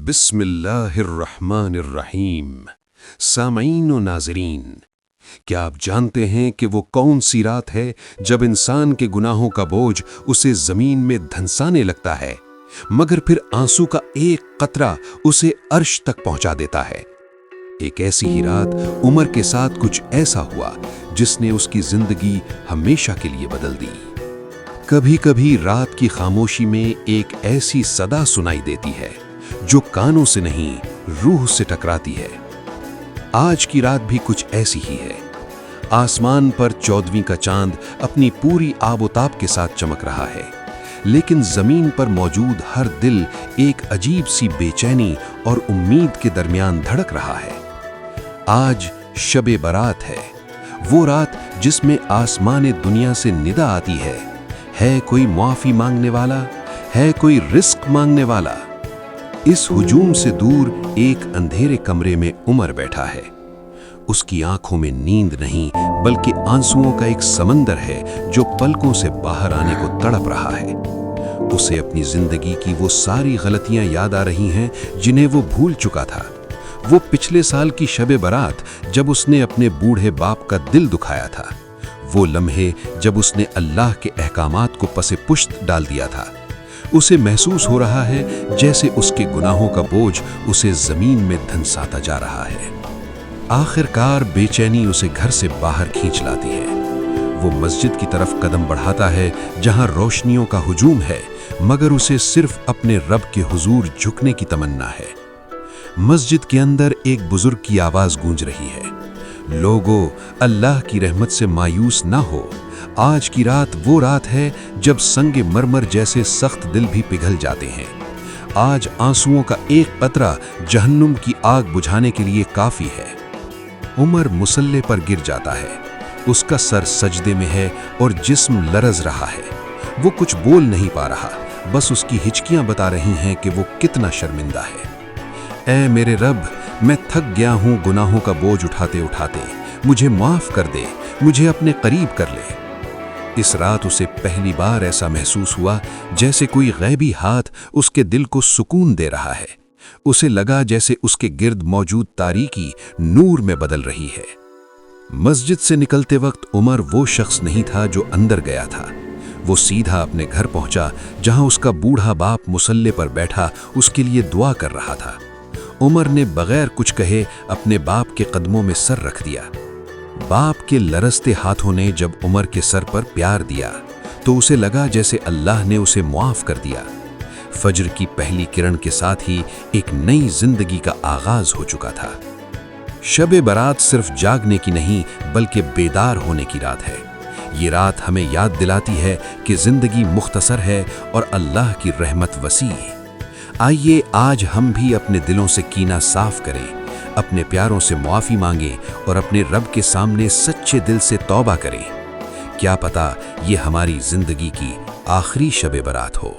بسم اللہ الرحمن الرحیم۔ سامعین و ناظرین، کیا آپ جانتے ہیں کہ وہ کون سی رات ہے جب انسان کے گناہوں کا بوجھ اسے زمین میں دھنسانے لگتا ہے، مگر پھر آنسو کا ایک قطرہ اسے عرش تک پہنچا دیتا ہے؟ ایک ایسی ہی رات عمر کے ساتھ کچھ ایسا ہوا جس نے اس کی زندگی ہمیشہ کے لیے بدل دی۔ کبھی کبھی رات کی خاموشی میں ایک ایسی صدا سنائی دیتی ہے جو کانوں سے نہیں، روح سے ٹکراتی ہے۔ آج کی رات بھی کچھ ایسی ہی ہے۔ آسمان پر 14ویں کا چاند اپنی پوری آب و تاب کے ساتھ چمک رہا ہے، لیکن زمین پر موجود ہر دل ایک عجیب سی بے چینی اور امید کے درمیان دھڑک رہا ہے۔ آج شب برات ہے، وہ رات جس میں آسمان دنیا سے ندا آتی ہے کوئی معافی مانگنے والا، ہے کوئی رزق مانگنے والا۔ اس ہجوم سے دور ایک اندھیرے کمرے میں عمر بیٹھا ہے۔ اس کی آنکھوں میں نیند نہیں بلکہ آنسوؤں کا ایک سمندر ہے جو پلکوں سے باہر آنے کو تڑپ رہا ہے۔ اسے اپنی زندگی کی وہ ساری غلطیاں یاد آ رہی ہیں جنہیں وہ بھول چکا تھا۔ وہ پچھلے سال کی شب برات جب اس نے اپنے بوڑھے باپ کا دل دکھایا تھا، وہ لمحے جب اس نے اللہ کے احکامات کو پس پشت ڈال دیا تھا۔ اسے محسوس ہو رہا ہے جیسے اس کے گناہوں کا بوجھ اسے زمین میں دھنساتا جا رہا ہے۔ آخر کار بے چینی اسے گھر سے باہر کھینچ لاتی ہے۔ وہ مسجد کی طرف قدم بڑھاتا ہے جہاں روشنیوں کا ہجوم ہے، مگر اسے صرف اپنے رب کے حضور جھکنے کی تمنا ہے۔ مسجد کے اندر ایک بزرگ کی آواز گونج رہی ہے، لوگو، اللہ کی رحمت سے مایوس نہ ہو۔ آج کی رات وہ رات ہے جب سنگ مرمر جیسے سخت دل بھی پگھل جاتے ہیں۔ آج آنسوؤں کا ایک قطرہ جہنم کی آگ بجھانے کے لیے کافی ہے۔ عمر مصلے پر گر جاتا ہے، اس کا سر سجدے میں ہے اور جسم لرز رہا ہے۔ وہ کچھ بول نہیں پا رہا، بس اس کی ہچکیاں بتا رہی ہیں کہ وہ کتنا شرمندہ ہے۔ اے میرے رب، میں تھک گیا ہوں گناہوں کا بوجھ اٹھاتے اٹھاتے، مجھے معاف کر دے، مجھے اپنے قریب کر لے۔ اس رات اسے پہلی بار ایسا محسوس ہوا جیسے کوئی غیبی ہاتھ اس کے دل کو سکون دے رہا ہے۔ اسے لگا جیسے اس کے گرد موجود تاریکی نور میں بدل رہی ہے۔ مسجد سے نکلتے وقت عمر وہ شخص نہیں تھا جو اندر گیا تھا۔ وہ سیدھا اپنے گھر پہنچا جہاں اس کا بوڑھا باپ مصلے پر بیٹھا اس کے لیے دعا کر رہا تھا۔ عمر نے بغیر کچھ کہے اپنے باپ کے قدموں میں سر رکھ دیا۔ باپ کے لرزتے ہاتھوں نے جب عمر کے سر پر پیار دیا تو اسے لگا جیسے اللہ نے اسے معاف کر دیا۔ فجر کی پہلی کرن کے ساتھ ہی ایک نئی زندگی کا آغاز ہو چکا تھا۔ شب برات صرف جاگنے کی نہیں بلکہ بیدار ہونے کی رات ہے۔ یہ رات ہمیں یاد دلاتی ہے کہ زندگی مختصر ہے اور اللہ کی رحمت وسیع۔ آئیے آج ہم بھی اپنے دلوں سے کینہ صاف کریں، اپنے پیاروں سے معافی مانگیں اور اپنے رب کے سامنے سچے دل سے توبہ کریں۔ کیا پتہ یہ ہماری زندگی کی آخری شب برات ہو۔